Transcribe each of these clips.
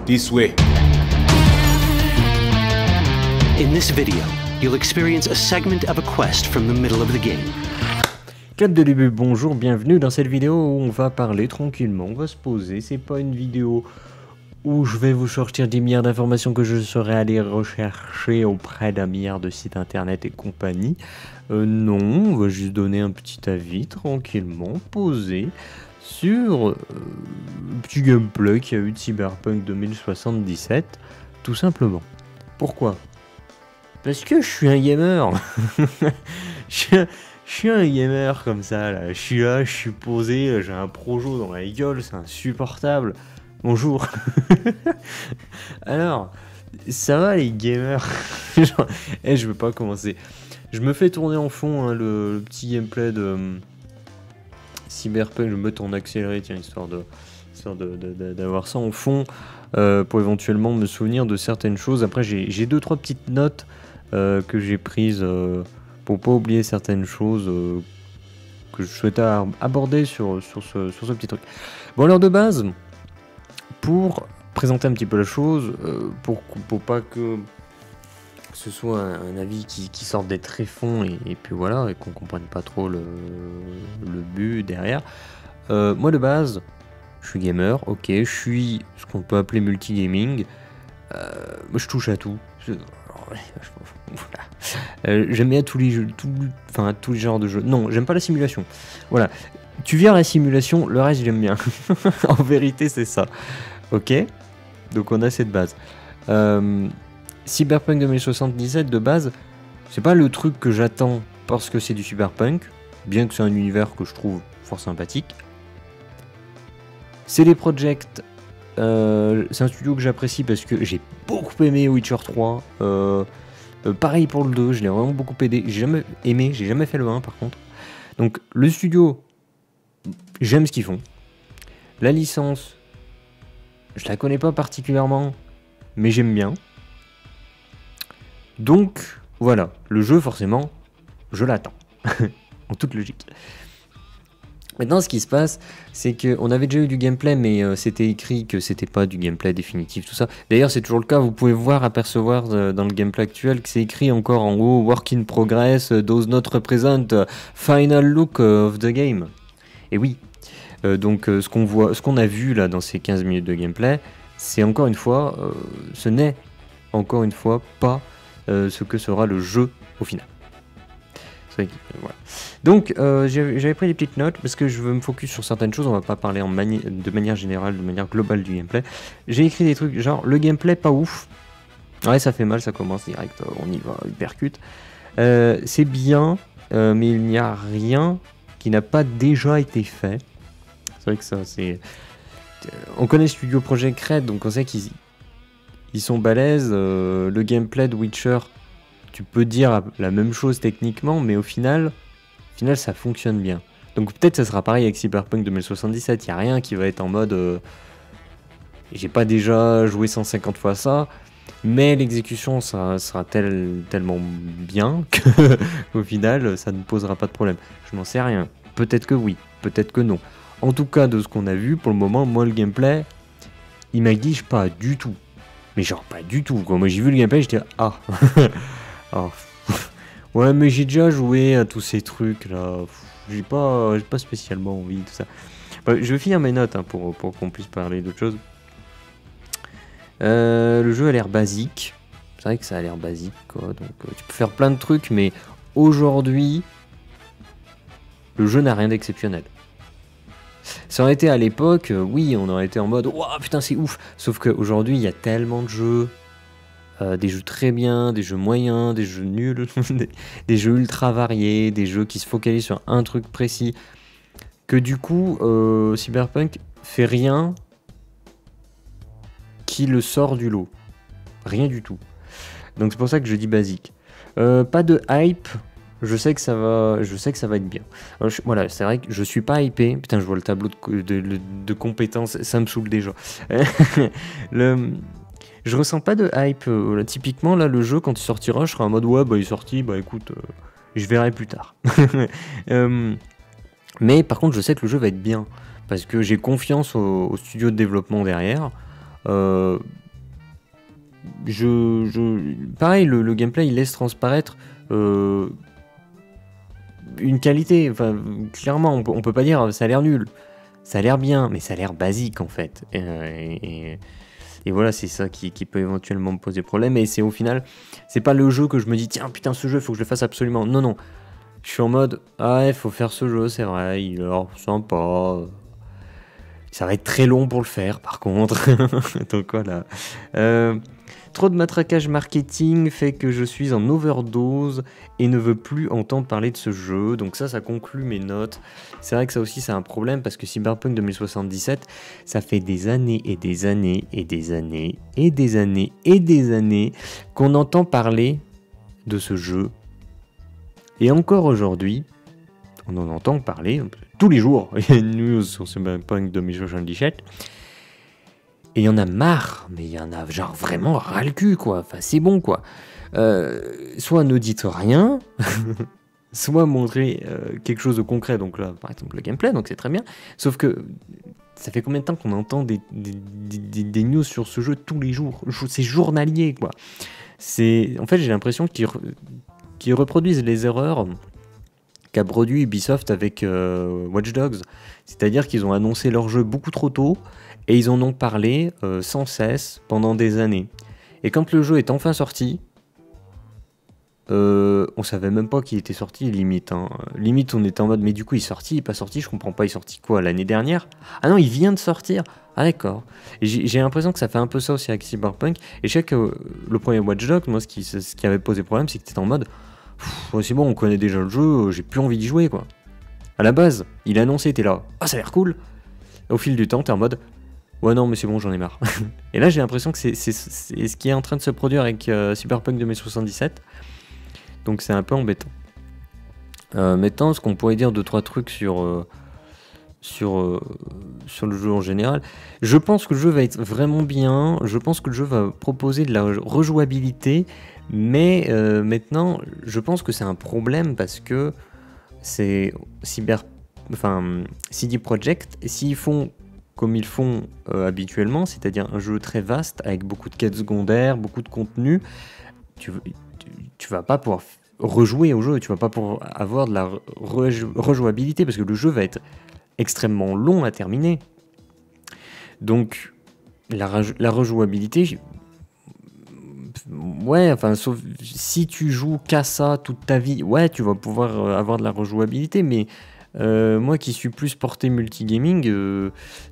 This way. In this video, you'll experience a segment of a quest from the middle of the game. Clap de début, bonjour, bienvenue dans cette vidéo où on va parler tranquillement, on va se poser. C'est pas une vidéo où je vais vous sortir des milliards d'informations que je serais allé rechercher auprès d'un milliard de sites internet et compagnie. Non, on va juste donner un petit avis tranquillement, posé sur le petit gameplay qu'il y a eu de Cyberpunk 2077, tout simplement. Pourquoi? Parce que je suis un gamer. Je suis un gamer comme ça, là. Je suis là, je suis posé, j'ai un projo dans la gueule, c'est insupportable. Bonjour. Alors, ça va les gamers? Genre, je veux pas commencer. Je me fais tourner en fond hein, le petit gameplay de Cyberpunk. Je me mets en accéléré, tiens, histoire d'avoir ça en fond pour éventuellement me souvenir de certaines choses. Après, j'ai 2-3 petites notes que j'ai prises pour pas oublier certaines choses que je souhaitais aborder sur ce petit truc. Bon, alors de base, pour présenter un petit peu la chose, pour pas que ce soit un avis qui sorte des tréfonds et puis voilà, et qu'on comprenne pas trop le but derrière. Moi de base, je suis gamer, ok, je suis ce qu'on peut appeler multigaming. Je touche à tout. J'aime bien tous les jeux, tous les genres de jeux. Non, j'aime pas la simulation. Voilà, tu viens à la simulation, le reste j'aime bien. En vérité, c'est ça. Ok, donc on a cette base. Cyberpunk 2077 de base, c'est pas le truc que j'attends parce que c'est du Cyberpunk, bien que c'est un univers que je trouve fort sympathique. CD Projekt, c'est un studio que j'apprécie parce que j'ai beaucoup aimé Witcher 3. Pareil pour le 2, je l'ai vraiment beaucoup aidé. J'ai jamais fait le 1 par contre. Donc le studio, j'aime ce qu'ils font. La licence, je la connais pas particulièrement, mais j'aime bien. Donc voilà, le jeu forcément, je l'attends. En toute logique. Maintenant, ce qui se passe, c'est qu'on avait déjà eu du gameplay, mais c'était écrit que c'était pas du gameplay définitif, tout ça. D'ailleurs, c'est toujours le cas, vous pouvez apercevoir dans le gameplay actuel que c'est écrit encore en haut, Work in Progress, does not represent final look of the game. Et oui, donc ce qu'on a vu là dans ces 15 minutes de gameplay, c'est encore une fois, ce n'est encore une fois pas ce que sera le jeu au final. Voilà. Donc j'avais pris des petites notes parce que je veux me focus sur certaines choses, on va pas parler de manière générale, de manière globale du gameplay. J'ai écrit des trucs genre le gameplay pas ouf. Ouais, ça fait mal, ça commence direct, on y va, il percute. C'est bien, mais il n'y a rien qui n'a pas déjà été fait. C'est vrai que ça c'est... On connaît Studio Projekt Red, donc on sait qu'ils sont balèzes. Le gameplay de Witcher, tu peux dire la même chose techniquement, mais au final ça fonctionne bien. Donc peut-être ça sera pareil avec Cyberpunk 2077, il n'y a rien qui va être en mode j'ai pas déjà joué 150 fois ça, mais l'exécution sera tellement bien qu'au final ça ne posera pas de problème. Je n'en sais rien, peut-être que oui, peut-être que non. En tout cas de ce qu'on a vu pour le moment, moi le gameplay il m'aguiche pas du tout. Mais genre pas du tout quoi. Moi j'ai vu le gameplay, j'étais ah. Oh. Ouais, mais j'ai déjà joué à tous ces trucs là. J'ai pas spécialement envie de tout ça. Je vais finir mes notes hein, pour qu'on puisse parler d'autre chose. Le jeu a l'air basique. C'est vrai que ça a l'air basique quoi. Donc tu peux faire plein de trucs, mais aujourd'hui, le jeu n'a rien d'exceptionnel. Ça aurait été à l'époque, oui, on aurait été en mode waouh putain c'est ouf. Sauf qu'aujourd'hui, il y a tellement de jeux. Des jeux très bien, des jeux moyens, des jeux nuls, des jeux ultra variés, des jeux qui se focalisent sur un truc précis, que du coup Cyberpunk fait rien qui le sort du lot, rien du tout. Donc c'est pour ça que je dis basique. Pas de hype, je sais que ça va être bien. Voilà, c'est vrai que je suis pas hypé. Putain, je vois le tableau de compétences, ça me saoule déjà. Je ressens pas de hype. Là, typiquement, là, le jeu, quand il sortira, je serai en mode ouais, bah il est sorti, bah écoute, je verrai plus tard. Mais par contre, je sais que le jeu va être bien. parce que j'ai confiance au studio de développement derrière. Pareil, le gameplay, il laisse transparaître une qualité. Enfin, clairement, on peut pas dire ça a l'air nul. Ça a l'air bien, mais ça a l'air basique en fait. Et voilà, c'est ça qui peut éventuellement me poser problème. Et c'est au final, c'est pas le jeu que je me dis, tiens, putain, ce jeu, il faut que je le fasse absolument. Non, non. Je suis en mode, ah, il faut faire ce jeu, c'est vrai, il est sympa. Ça va être très long pour le faire, par contre. Donc voilà. Trop de matraquage marketing fait que je suis en overdose et ne veux plus entendre parler de ce jeu. Donc ça conclut mes notes. C'est vrai que ça aussi, c'est un problème parce que Cyberpunk 2077, ça fait des années et des années et des années et des années et des années qu'on entend parler de ce jeu. Et encore aujourd'hui, on en entend parler tous les jours. Il y a une news sur Cyberpunk 2077. Et il y en a marre, mais il y en a genre vraiment ras le cul, quoi. Enfin, c'est bon, quoi. Soit ne dites rien, soit montrer quelque chose de concret. Donc là, par exemple, le gameplay, donc c'est très bien. Sauf que ça fait combien de temps qu'on entend des news sur ce jeu tous les jours? C'est journalier, quoi. En fait, j'ai l'impression qu'ils reproduisent les erreurs qu'a produit Ubisoft avec Watch Dogs. C'est-à-dire qu'ils ont annoncé leur jeu beaucoup trop tôt et ils en ont parlé sans cesse pendant des années. Et quand le jeu est enfin sorti, on savait même pas qu'il était sorti, limite. Hein. Limite, on était en mode, mais du coup, il est sorti, il est pas sorti, je comprends pas, il est sorti quoi, l'année dernière? Ah non, il vient de sortir. Ah d'accord. Et j'ai l'impression que ça fait un peu ça aussi avec Cyberpunk. Et je sais que le premier Watch Dogs, moi, ce qui avait posé problème, c'est que t'étais en mode, c'est bon, on connaît déjà le jeu, j'ai plus envie d'y jouer, quoi. À la base, il a annoncé, t'es là, ah ça a l'air cool. Au fil du temps, t'es en mode, ouais non mais c'est bon, j'en ai marre. Et là j'ai l'impression que c'est ce qui est en train de se produire avec Cyberpunk 2077. Donc c'est un peu embêtant. Maintenant, ce qu'on pourrait dire 2-3 trucs sur le jeu en général. Je pense que le jeu va être vraiment bien, je pense que le jeu va proposer de la rejouabilité, mais maintenant, je pense que c'est un problème parce que c'est CD Projekt, s'ils font comme ils font habituellement, c'est-à-dire un jeu très vaste avec beaucoup de quêtes secondaires, beaucoup de contenu, tu vas pas pouvoir rejouer au jeu, tu vas pas pouvoir avoir de la rejouabilité parce que le jeu va être extrêmement long à terminer. Donc la rejouabilité, ouais, enfin, sauf si tu joues qu'à ça toute ta vie, ouais, tu vas pouvoir avoir de la rejouabilité, mais moi qui suis plus porté multigaming,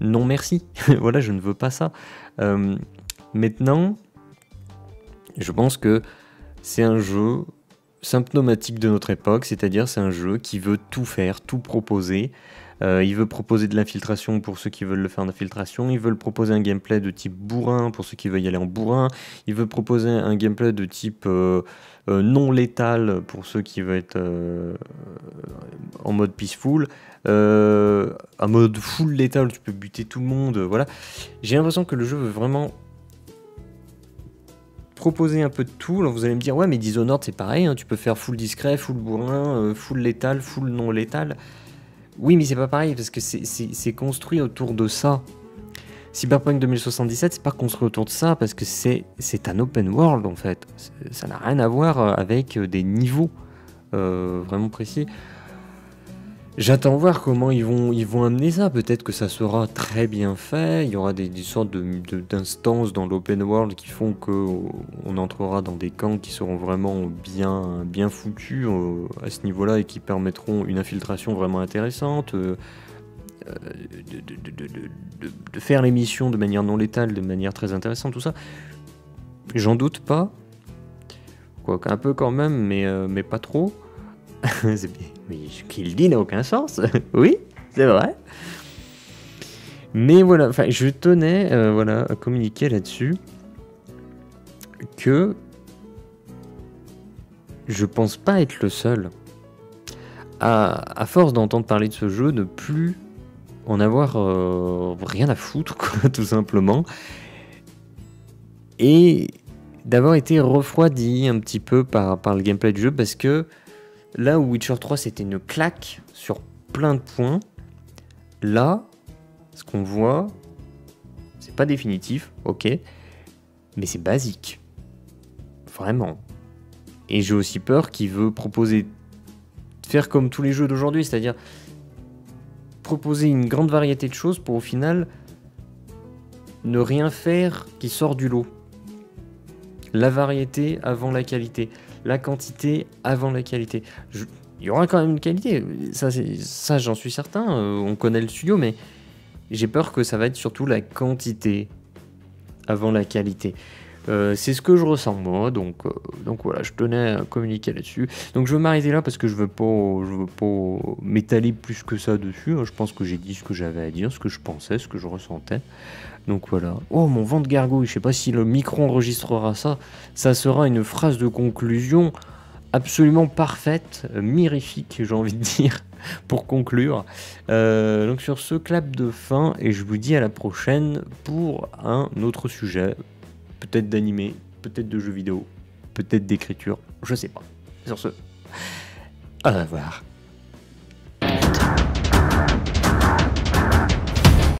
non merci. Voilà, je ne veux pas ça. Maintenant, je pense que c'est un jeu symptomatique de notre époque, c'est-à-dire c'est un jeu qui veut tout faire, tout proposer. Il veut proposer de l'infiltration pour ceux qui veulent le faire en infiltration, il veut proposer un gameplay de type bourrin pour ceux qui veulent y aller en bourrin, il veut proposer un gameplay de type non létal pour ceux qui veulent être en mode peaceful, en mode full létal tu peux buter tout le monde, voilà. J'ai l'impression que le jeu veut vraiment proposer un peu de tout. Alors vous allez me dire, ouais mais Dishonored c'est pareil, hein, tu peux faire full discret, full bourrin, full létal, full non létal. Oui, mais c'est pas pareil, parce que c'est construit autour de ça. Cyberpunk 2077, c'est pas construit autour de ça, parce que c'est un open world, en fait. Ça n'a rien à voir avec des niveaux vraiment précis. J'attends voir comment ils vont amener ça. Peut-être que ça sera très bien fait. Il y aura des sortes d'instances dans l'open world qui font qu'on entrera dans des camps qui seront vraiment bien foutus à ce niveau-là et qui permettront une infiltration vraiment intéressante. De faire les missions de manière non létale, de manière très intéressante, tout ça. J'en doute pas. Quoique un peu quand même, mais pas trop. Mais ce qu'il dit n'a aucun sens. Oui, c'est vrai. Mais voilà, enfin, je tenais à communiquer là-dessus que je pense pas être le seul à force d'entendre parler de ce jeu, ne plus en avoir rien à foutre, quoi, tout simplement. Et d'avoir été refroidi un petit peu par le gameplay du jeu, parce que là où Witcher 3 c'était une claque sur plein de points, là Ce qu'on voit, c'est pas définitif, ok, mais c'est basique. Vraiment. Et j'ai aussi peur qu'il veut proposer, faire comme tous les jeux d'aujourd'hui, c'est-à-dire proposer une grande variété de choses pour au final ne rien faire qui sort du lot. La variété avant la qualité, la quantité avant la qualité. Il y aura quand même une qualité, ça j'en suis certain, on connaît le studio, mais j'ai peur que ça va être surtout la quantité avant la qualité. C'est ce que je ressens moi, donc voilà, je tenais à communiquer là-dessus. Donc je vais m'arrêter là parce que je veux pas m'étaler plus que ça dessus. Je pense que j'ai dit ce que j'avais à dire, ce que je pensais, ce que je ressentais. Donc voilà. Oh, mon vent de gargouille, je sais pas si le micro enregistrera ça. Ça sera une phrase de conclusion absolument parfaite, mirifique, j'ai envie de dire, pour conclure. Donc sur ce clap de fin, et je vous dis à la prochaine pour un autre sujet. Peut-être d'animé, peut-être de jeux vidéo, peut-être d'écriture, je sais pas. Sur ce, au revoir.